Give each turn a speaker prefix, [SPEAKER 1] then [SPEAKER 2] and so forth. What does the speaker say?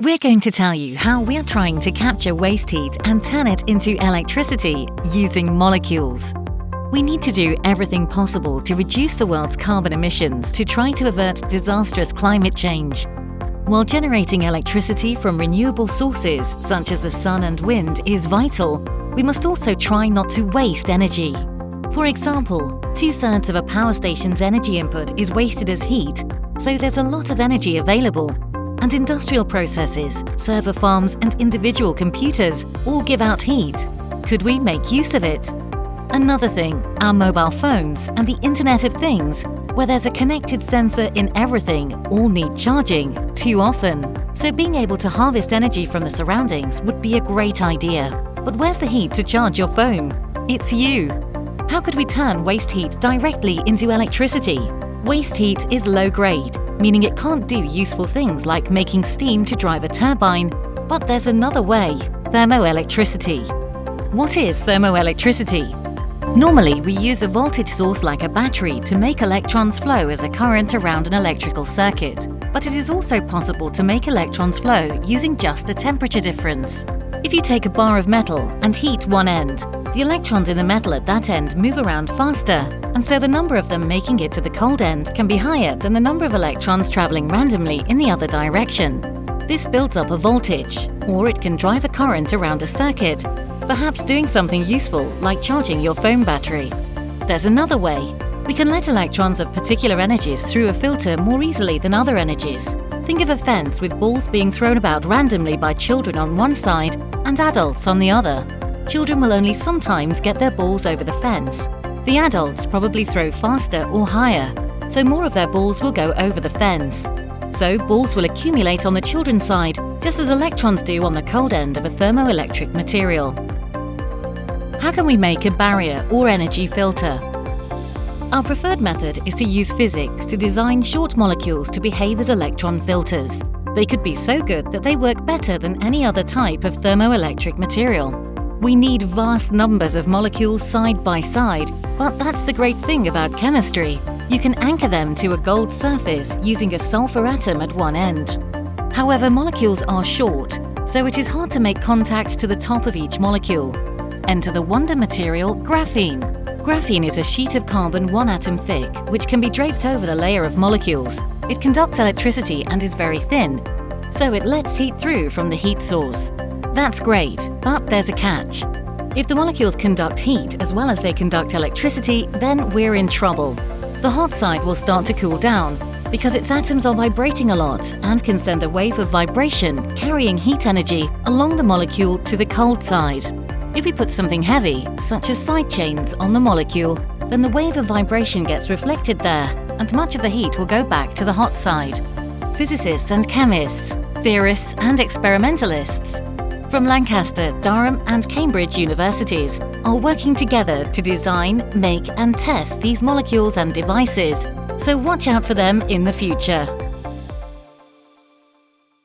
[SPEAKER 1] We're going to tell you how we are trying to capture waste heat and turn it into electricity using molecules. We need to do everything possible to reduce the world's carbon emissions to try to avert disastrous climate change. While generating electricity from renewable sources such as the sun and wind is vital, we must also try not to waste energy. For example, 2/3 of a power station's energy input is wasted as heat, so there's a lot of energy available. And industrial processes, server farms and individual computers all give out heat. Could we make use of it? Another thing, our mobile phones and the Internet of Things, where there's a connected sensor in everything, all need charging too often. So being able to harvest energy from the surroundings would be a great idea. But where's the heat to charge your phone? It's you. How could we turn waste heat directly into electricity? Waste heat is low grade, meaning it can't do useful things like making steam to drive a turbine. But there's another way, thermoelectricity. What is thermoelectricity? Normally, we use a voltage source like a battery to make electrons flow as a current around an electrical circuit. But it is also possible to make electrons flow using just a temperature difference. If you take a bar of metal and heat one end, the electrons in the metal at that end move around faster, and so the number of them making it to the cold end can be higher than the number of electrons traveling randomly in the other direction. This builds up a voltage, or it can drive a current around a circuit, perhaps doing something useful like charging your phone battery. There's another way. We can let electrons of particular energies through a filter more easily than other energies. Think of a fence with balls being thrown about randomly by children on one side and adults on the other. Children will only sometimes get their balls over the fence. The adults probably throw faster or higher, so more of their balls will go over the fence. So balls will accumulate on the children's side, just as electrons do on the cold end of a thermoelectric material. How can we make a barrier or energy filter? Our preferred method is to use physics to design short molecules to behave as electron filters. They could be so good that they work better than any other type of thermoelectric material. We need vast numbers of molecules side by side, but that's the great thing about chemistry. You can anchor them to a gold surface using a sulfur atom at one end. However, molecules are short, so it is hard to make contact to the top of each molecule. Enter the wonder material, graphene. Graphene is a sheet of carbon one atom thick, which can be draped over the layer of molecules. It conducts electricity and is very thin, so it lets heat through from the heat source. That's great, but there's a catch. If the molecules conduct heat as well as they conduct electricity, then we're in trouble. The hot side will start to cool down because its atoms are vibrating a lot and can send a wave of vibration carrying heat energy along the molecule to the cold side. If we put something heavy, such as side chains, on the molecule, then the wave of vibration gets reflected there and much of the heat will go back to the hot side. Physicists and chemists, theorists and experimentalists from Lancaster, Durham and Cambridge universities are working together to design, make and test these molecules and devices, so watch out for them in the future.